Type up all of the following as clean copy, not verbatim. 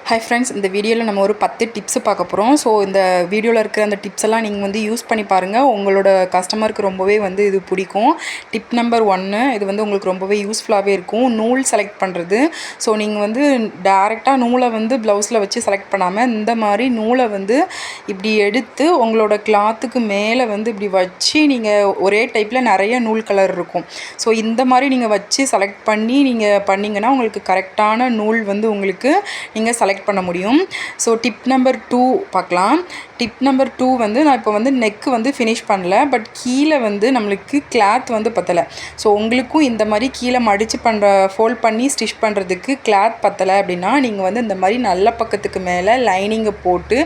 Hi friends, இந்த வீடியோவில் நம்ம ஒரு 10 டிப்ஸ் பார்க்க போகிறோம். ஸோ இந்த வீடியோவில் இருக்கிற அந்த டிப்ஸ் எல்லாம் நீங்கள் வந்து யூஸ் பண்ணி பாருங்கள். உங்களோட கஸ்டமருக்கு ரொம்பவே வந்து இது பிடிக்கும். டிப் நம்பர் 1, இது வந்து உங்களுக்கு ரொம்பவே யூஸ்ஃபுல்லாகவே இருக்கும். நூல் செலக்ட் பண்ணுறது. ஸோ நீங்கள் வந்து டேரெக்டாக நூலை வந்து ப்ளவுஸில் வச்சு செலக்ட் பண்ணாமல் இந்த மாதிரி நூலை வந்து இப்படி எடுத்து உங்களோட கிளாத்துக்கு மேலே வந்து இப்படி வச்சு நீங்கள் ஒரே டைப்பில் நிறைய நூல் கலர் இருக்கும். ஸோ இந்த மாதிரி நீங்கள் வச்சு செலக்ட் பண்ணி நீங்கள் பண்ணிங்கன்னா உங்களுக்கு கரெக்டான நூல் வந்து உங்களுக்கு நீங்கள் செலக்ட் பண்ண முடியும். ஸோ டிப் நம்பர் 2 பார்க்கலாம். டிப் நம்பர் 2 வந்து நான் இப்போ வந்து நெக்கு வந்து ஃபினிஷ் பண்ணல, பட் கீழே வந்து நம்மளுக்கு கிளாத் வந்து பத்தலை. ஸோ உங்களுக்கும் இந்த மாதிரி கீழே மடித்து ஃபோல்ட் பண்ணி ஸ்டிச் பண்ணுறதுக்கு கிளாத் பத்தலை அப்படின்னா நீங்கள் வந்து இந்த மாதிரி நல்ல பக்கத்துக்கு மேலே லைனிங்கை போட்டு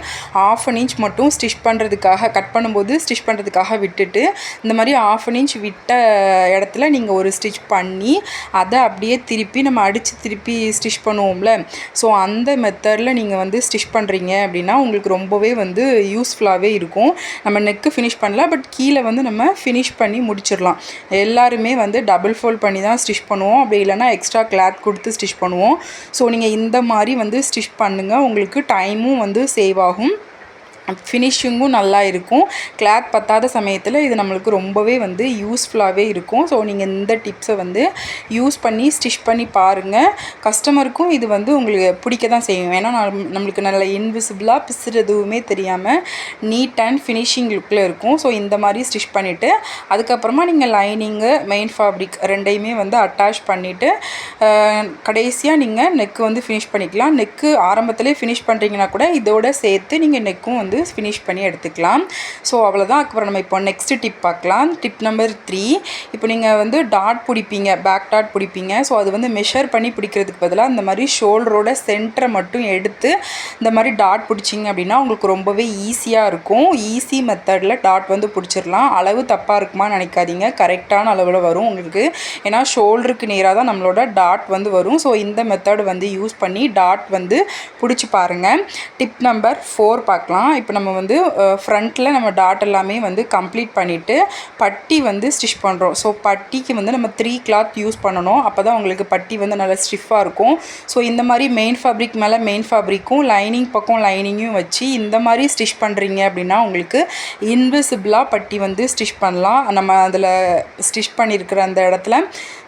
1/2 இன்ச் மட்டும் ஸ்டிச் பண்ணுறதுக்காக கட் பண்ணும்போது ஸ்டிச் பண்ணுறதுக்காக விட்டுட்டு இந்த மாதிரி 1/2 இன்ச் விட்ட இடத்துல நீங்கள் ஒரு ஸ்டிச் பண்ணி அதை அப்படியே திருப்பி நம்ம அடித்து திருப்பி ஸ்டிச் பண்ணுவோம்ல. ஸோ அந்த மெத்தடில் நீங்கள் வந்து ஸ்டிச் பண்ணுறீங்க அப்படின்னா உங்களுக்கு ரொம்பவே வந்து யூஸ்ஃபுல்லாகவே இருக்கும். நம்ம நெக்கு ஃபினிஷ் பண்ணல, பட் கீழே வந்து நம்ம ஃபினிஷ் பண்ணி முடிச்சிடலாம். எல்லாருமே வந்து டபுள் ஃபோல்ட் பண்ணி தான் ஸ்டிச் பண்ணுவோம், அப்படி இல்லைனா எக்ஸ்ட்ரா கிளாத் கொடுத்து ஸ்டிச் பண்ணுவோம். ஸோ நீங்கள் இந்த மாதிரி வந்து ஸ்டிச் பண்ணுங்கள், உங்களுக்கு டைமும் வந்து சேவ் ஆகும், ஃபினிஷிங்கும் நல்லா இருக்கும். கிளாத் பத்தாத சமயத்தில் இது நம்மளுக்கு ரொம்பவே வந்து யூஸ்ஃபுல்லாகவே இருக்கும். ஸோ நீங்கள் இந்த டிப்ஸை வந்து யூஸ் பண்ணி ஸ்டிச் பண்ணி பாருங்கள். கஸ்டமருக்கும் இது வந்து உங்களுக்கு பிடிக்க தான் செய்யும். ஏன்னா நம்மளுக்கு நல்ல இன்விசிபிளாக பிசுறு எதுவுமே தெரியாமல் நீட் அண்ட் ஃபினிஷிங் லுக்கில் இருக்கும். ஸோ இந்த மாதிரி ஸ்டிச் பண்ணிவிட்டு அதுக்கப்புறமா நீங்கள் லைனிங்கு மெயின் ஃபேப்ரிக் ரெண்டையுமே வந்து அட்டாச் பண்ணிவிட்டு கடைசியாக நீங்கள் நெக்கு வந்து ஃபினிஷ் பண்ணிக்கலாம். நெக்கு ஆரம்பத்திலே ஃபினிஷ் பண்ணுறீங்கன்னா கூட இதோட சேர்த்து நீங்கள் நெக்கும் வந்து ஃபினிஷ் பண்ணி எடுத்துக்கலாம். ஸோ அவ்வளோதான். அப்புறம் நம்ம இப்போ நெக்ஸ்ட் டிப் பார்க்கலாம். டிப் நம்பர் 3, இப்போ நீங்கள் வந்து டாட் பிடிப்பீங்க, பேக் டாட் பிடிப்பீங்க. ஸோ அது வந்து மெஷர் பண்ணி பிடிக்கிறதுக்கு பதிலாக இந்த மாதிரி ஷோல்டரோட சென்டரை மட்டும் எடுத்து இந்த மாதிரி டாட் பிடிச்சிங்க அப்படின்னா உங்களுக்கு ரொம்பவே ஈஸியாக இருக்கும். ஈஸி மெத்தடில் டாட் வந்து பிடிச்சிடலாம். அளவு தப்பாக இருக்குமான்னு நினைக்காதீங்க, கரெக்டான அளவில் வரும் உங்களுக்கு. ஏன்னா ஷோல்டருக்கு நேராக தான் நம்மளோட டாட் வந்து வரும். ஸோ இந்த மெத்தட் வந்து யூஸ் பண்ணி டாட் வந்து பிடிச்சி பாருங்கள். டிப் நம்பர் 4 பார்க்கலாம். இப்போ நம்ம வந்து ஃப்ரண்ட்டில் நம்ம டாட் எல்லாமே வந்து கம்ப்ளீட் பண்ணிவிட்டு பட்டி வந்து ஸ்டிச் பண்ணுறோம். ஸோ பட்டிக்கு வந்து நம்ம 3 கிளாத் யூஸ் பண்ணணும், அப்போ தான் உங்களுக்கு பட்டி வந்து நல்லா ஸ்டிஃபாக இருக்கும். ஸோ இந்த மாதிரி மெயின் ஃபேப்ரிக் மேலே மெயின் ஃபேப்ரிக்கும் லைனிங் பக்கம் லைனிங்கும் வச்சு இந்த மாதிரி ஸ்டிச் பண்ணுறீங்க அப்படின்னா உங்களுக்கு இன்விசிபிளாக பட்டி வந்து ஸ்டிச் பண்ணலாம். நம்ம அதில் ஸ்டிச் பண்ணியிருக்கிற அந்த இடத்துல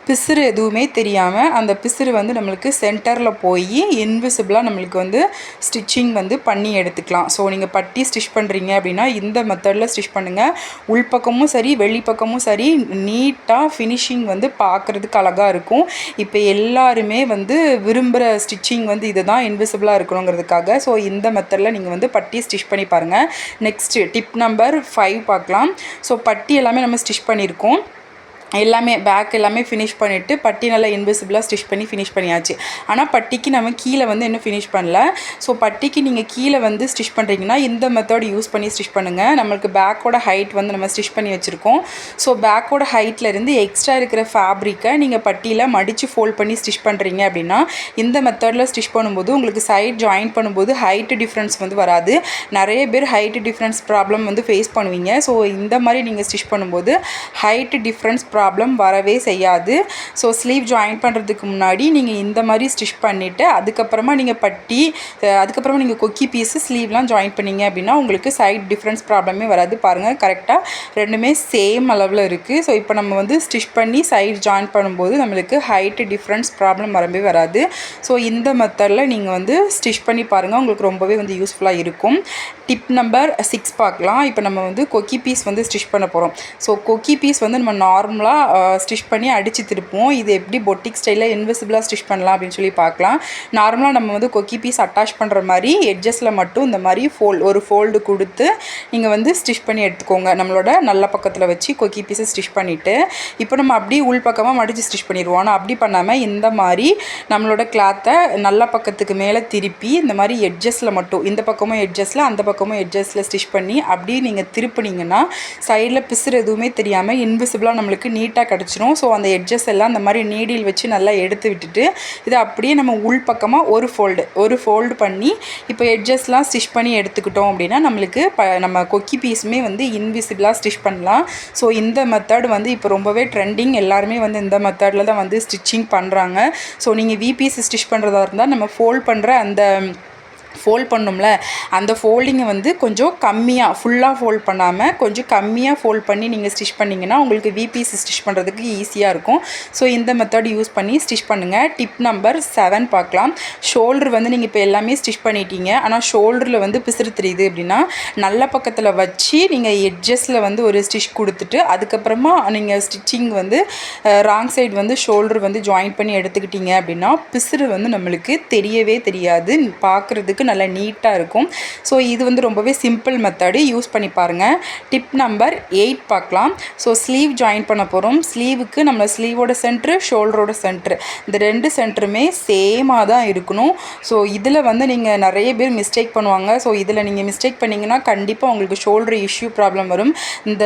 பிசுறு எதுவுமே தெரியாமல் அந்த பிசுறு வந்து நம்மளுக்கு சென்டரில் போய் இன்விசிபிளாக நம்மளுக்கு வந்து ஸ்டிச்சிங் வந்து பண்ணி எடுத்துக்கலாம். ஸோ நீங்கள் பட்டி ஸ்டிச் பண்ணுறீங்க அப்படின்னா இந்த மெத்தடில் ஸ்டிச் பண்ணுங்கள். உள்பக்கமும் சரி வெளிப்பக்கமும் சரி நீட்டாக ஃபினிஷிங் வந்து பார்க்குறதுக்கு அழகாக இருக்கும். இப்போ எல்லாருமே வந்து விரும்புகிற ஸ்டிச்சிங் வந்து இது தான், இன்விசிபிளாக இருக்கணுங்கிறதுக்காக. ஸோ இந்த மெத்தடில் நீங்கள் வந்து பட்டி ஸ்டிச் பண்ணி பாருங்கள். நெக்ஸ்ட்டு டிப் நம்பர் 5 பார்க்கலாம். ஸோ பட்டி எல்லாமே நம்ம ஸ்டிச் பண்ணியிருக்கோம், எல்லாமே பேக் எல்லாமே ஃபினிஷ் பண்ணிவிட்டு பட்டி நல்லா இன்விசிபிளாக ஸ்டிச் பண்ணி ஃபினிஷ் பண்ணியாச்சு. ஆனால் பட்டிக்கு நம்ம கீழே வந்து இன்னும் ஃபினிஷ் பண்ணல. ஸோ பட்டிக்கு நீங்கள் கீழே வந்து ஸ்டிச் பண்ணுறீங்கன்னா இந்த மெத்தட் யூஸ் பண்ணி ஸ்டிச் பண்ணுங்கள். நம்மளுக்கு பேக்கோட ஹைட் வந்து நம்ம ஸ்டிச் பண்ணி வச்சுருக்கோம். ஸோ பேக்கோட ஹைட்லேருந்து எக்ஸ்ட்ரா இருக்கிற ஃபேப்ரிக்கை நீங்கள் பட்டியில் மடித்து ஃபோல்ட் பண்ணி ஸ்டிச் பண்ணுறீங்க அப்படின்னா இந்த மெத்தடில் ஸ்டிச் பண்ணும்போது உங்களுக்கு சைட் ஜாயின் பண்ணும்போது ஹைட்டு டிஃப்ரென்ஸ் வந்து வராது. நிறைய பேர் ஹைட்டு டிஃப்ரென்ஸ் ப்ராப்ளம் வந்து ஃபேஸ் பண்ணுவீங்க. ஸோ இந்த மாதிரி நீங்கள் ஸ்டிச் பண்ணும்போது ஹைட்டு டிஃப்ரென்ஸ் ப்ராப்ளம் வரவே செய்யாது. ஸோ ஸ்லீவ் ஜாயின் பண்ணுறதுக்கு முன்னாடி நீங்கள் இந்த மாதிரி ஸ்டிச் பண்ணிவிட்டு அதுக்கப்புறமா நீங்கள் பட்டி அதுக்கப்புறமா நீங்கள் கொக்கி பீஸு ஸ்லீவ்லாம் ஜாயின் பண்ணிங்க அப்படின்னா உங்களுக்கு சைட் டிஃப்ரென்ஸ் ப்ராப்ளமே வராது. பாருங்கள், கரெக்டாக ரெண்டுமே சேம் அளவில் இருக்குது. ஸோ இப்போ நம்ம வந்து ஸ்டிச் பண்ணி சைட் ஜாயின் பண்ணும்போது நம்மளுக்கு ஹைட்டு டிஃப்ரென்ஸ் ப்ராப்ளம் வரவே வராது. ஸோ இந்த மெத்தடில் நீங்கள் வந்து ஸ்டிச் பண்ணி பாருங்கள், உங்களுக்கு ரொம்பவே வந்து யூஸ்ஃபுல்லாக இருக்கும். டிப் நம்பர் 6 பார்க்கலாம். இப்போ நம்ம வந்து கொக்கி பீஸ் வந்து ஸ்டிச் பண்ண போகிறோம். ஸோ கொக்கி பீஸ் வந்து நம்ம நார்மலாக ஸ்டிச் பண்ணி அடித்து திருப்போம். இது எப்படி பொட்டிக் ஸ்டைலில் இன்விசிபிளாக ஸ்டிச் பண்ணலாம் அப்படின்னு சொல்லி பார்க்கலாம். நார்மலாக நம்ம வந்து கொக்கி பீஸ் அட்டாச் பண்ணுற மாதிரி எட்ஜஸில் மட்டும் இந்த மாதிரி ஒரு ஃபோல்டு கொடுத்து நீங்கள் வந்து ஸ்டிச் பண்ணி எடுத்துக்கோங்க. நம்மளோட நல்ல பக்கத்தில் வச்சு கொக்கி பீஸை ஸ்டிச் பண்ணிவிட்டு இப்போ நம்ம அப்படியே உள் பக்கமாக மடித்து ஸ்டிச் பண்ணிடுவோம். ஆனால் அப்படி பண்ணாமல் இந்த மாதிரி நம்மளோட கிளாத்தை நல்ல பக்கத்துக்கு மேலே திருப்பி இந்த மாதிரி எட்ஜஸில் மட்டும் இந்த பக்கமும் எட்ஜஸில் அந்த பக்கமும் எட்ஜஸில் ஸ்டிச் பண்ணி அப்படியே நீங்கள் திருப்பினீங்கன்னா சைடில் பிசுறு எதுவுமே தெரியாமல் இன்விசிபிளாக நம்மளுக்கு நீட்டாக கிடச்சிரும். ஸோ அந்த எட்ஜஸ் எல்லாம் இந்த மாதிரி நீடில் வச்சு நல்லா எடுத்து விட்டுட்டு இதை அப்படியே நம்ம உள் பக்கமாக ஒரு ஃபோல்டு பண்ணி இப்போ எட்ஜஸ்லாம் ஸ்டிச் பண்ணி எடுத்துக்கிட்டோம் அப்படின்னா நம்மளுக்கு நம்ம கொக்கி பீஸுமே வந்து இன்விசிபிளாக ஸ்டிச் பண்ணலாம். ஸோ இந்த மெத்தட் வந்து இப்போ ரொம்பவே ட்ரெண்டிங். எல்லாருமே வந்து இந்த மெத்தடில் தான் வந்து ஸ்டிச்சிங் பண்ணுறாங்க. ஸோ நீங்கள் வி பீஸ் ஸ்டிச் பண்ணுறதா இருந்தால் நம்ம ஃபோல்ட் பண்ணுற அந்த ஃபோல்ட் பண்ணோம்ல, அந்த ஃபோல்டிங்கை வந்து கொஞ்சம் கம்மியாக, ஃபுல்லாக ஃபோல்ட் பண்ணாமல் கொஞ்சம் கம்மியாக ஃபோல்ட் பண்ணி நீங்கள் ஸ்டிச் பண்ணிங்கன்னா உங்களுக்கு விபிஸ் ஸ்டிச் பண்ணுறதுக்கு ஈஸியாக இருக்கும். ஸோ இந்த மெத்தட் யூஸ் பண்ணி ஸ்டிச் பண்ணுங்கள். டிப் நம்பர் 7 பார்க்கலாம். ஷோல்டர் வந்து நீங்கள் இப்போ எல்லாமே ஸ்டிச் பண்ணிட்டீங்க, ஆனால் ஷோல்டரில் வந்து பிசுறு தெரியுது அப்படின்னா நல்ல பக்கத்தில் வச்சு நீங்கள் எட்ஜஸில் வந்து ஒரு ஸ்டிச் கொடுத்துட்டு அதுக்கப்புறமா நீங்கள் ஸ்டிச்சிங் வந்து ராங் சைடு வந்து ஷோல்டர் வந்து ஜாயின் பண்ணி எடுத்துக்கிட்டீங்க அப்படின்னா பிசுறு வந்து நம்மளுக்கு தெரியவே தெரியாது, பார்க்குறதுக்கு நல்லா நீட்டாக இருக்கும். ஸோ இது வந்து ரொம்பவே சிம்பிள் மெத்தடு, யூஸ் பண்ணி பாருங்கள். டிப் நம்பர் 8 பார்க்கலாம். ஸோ ஸ்லீவ் ஜாயின் பண்ண போகிறோம். ஸ்லீவுக்கு நம்ம ஸ்லீவோட சென்ட்ரு, ஷோல்டரோட சென்ட்ரு, இந்த 2 சென்டருமே சேமாக தான் இருக்கணும். ஸோ இதில் வந்து நீங்கள் நிறைய பேர் மிஸ்டேக் பண்ணுவாங்க. ஸோ இதில் நீங்கள் மிஸ்டேக் பண்ணிங்கன்னா கண்டிப்பாக உங்களுக்கு ஷோல்டர் இஷ்யூ ப்ராப்ளம் வரும். இந்த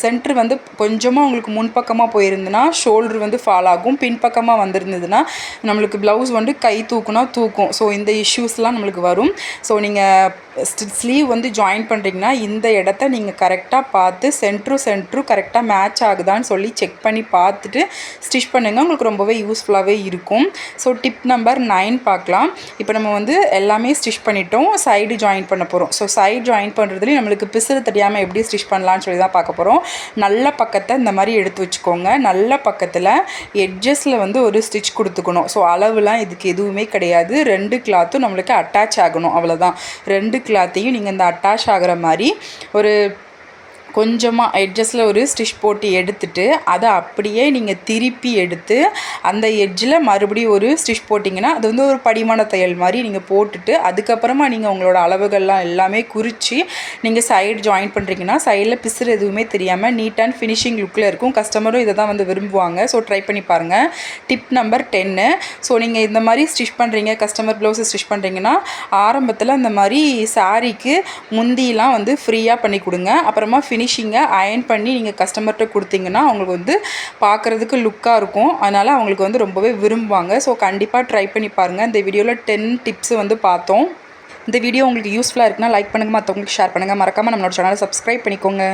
சென்ட்ரு வந்து கொஞ்சமாக உங்களுக்கு முன்பக்கமாக போயிருந்துன்னா ஷோல்டர் வந்து ஃபால் ஆகும், பின்பக்கமாக வந்திருந்ததுன்னா நம்மளுக்கு ப்ளவுஸ் வந்து கை தூக்குனா தூக்கும். ஸோ இந்த இஷ்யூஸ்லாம் நம்மளுக்கு வரும். ஸோ நீங்கள் ஸ்லீவ் வந்து ஜாயின் பண்ணுறீங்கன்னா இந்த இடத்த நீங்கள் கரெக்டாக பார்த்து சென்ட்ரும் கரெக்டாக மேட்ச் ஆகுதான்னு சொல்லி செக் பண்ணி பார்த்துட்டு ஸ்டிச் பண்ணுங்கள், உங்களுக்கு ரொம்பவே யூஸ்ஃபுல்லாகவே இருக்கும். ஸோ டிப் நம்பர் 9 பார்க்கலாம். இப்போ நம்ம வந்து எல்லாமே ஸ்டிச் பண்ணிட்டோம், சைடு ஜாயின் பண்ண போகிறோம். ஸோ சைடு ஜாயின் பண்ணுறதுலேயும் நம்மளுக்கு பிசுறு தெரியாமல் எப்படி ஸ்டிச் பண்ணலான்னு சொல்லி தான் பார்க்க போகிறோம். நல்ல பக்கத்தை இந்த மாதிரி எடுத்து வச்சுக்கோங்க. நல்ல பக்கத்தில் எட்ஜஸில் வந்து ஒரு ஸ்டிச் கொடுத்துக்கணும். ஸோ அளவுலாம் இதுக்கு எதுவுமே கிடையாது, 2 கிளாத்தும் நம்மளுக்கு அட்டாச் ஆகணும், அவ்வளோதான். 2 கிளாத்தையும் நீங்கள் இந்த அட்டாச் ஆகிற மாதிரி ஒரு கொஞ்சமாக எட்ஜஸில் ஒரு ஸ்டிச் போட்டு எடுத்துட்டு அதை அப்படியே நீங்கள் திருப்பி எடுத்து அந்த எட்ஜில் மறுபடியும் ஒரு ஸ்டிச் போட்டிங்கன்னா அது வந்து ஒரு படிமான தையல் மாதிரி நீங்கள் போட்டுட்டு அதுக்கப்புறமா நீங்கள் உங்களோட அளவுகள்லாம் எல்லாமே குறித்து நீங்கள் சைடு ஜாயின் பண்ணுறீங்கன்னா சைடில் பிசுறு எதுவுமே தெரியாமல் நீட் அண்ட் ஃபினிஷிங் லுக்கில் இருக்கும். கஸ்டமரும் இதை தான் வந்து விரும்புவாங்க. ஸோ ட்ரை பண்ணி பாருங்கள். Tip number 10. ஸோ நீங்கள் இந்த மாதிரி ஸ்டிச் பண்ணுறீங்க, கஸ்டமர் ப்ளவுஸை ஸ்டிச் பண்ணுறீங்கன்னா ஆரம்பத்தில் இந்த மாதிரி சாரீக்கு முந்தியெலாம் வந்து ஃப்ரீயாக பண்ணி கொடுங்க. அப்புறமா ஃபினிஷிங்கை அயர்ன் பண்ணி நீங்கள் கஸ்டமர்கிட்ட கொடுத்தீங்கன்னா அவங்களுக்கு வந்து பார்க்குறதுக்கு லுக்காக இருக்கும். அதனால் அவங்களுக்கு வந்து ரொம்பவே விரும்புவாங்க. ஸோ கண்டிப்பாக ட்ரை பண்ணி பாருங்கள். இந்த வீடியோவில் 10 டிப்ஸ் வந்து பார்த்தோம். இந்த வீடியோ உங்களுக்கு யூஸ்ஃபுல்லாக இருக்குன்னா லைக் பண்ணுங்கள், மற்றவங்களுக்கு ஷேர் பண்ணுங்கள். மறக்காமல் நம்மளோட சேனலை சப்ஸ்கிரைப் பண்ணிக்கோங்க.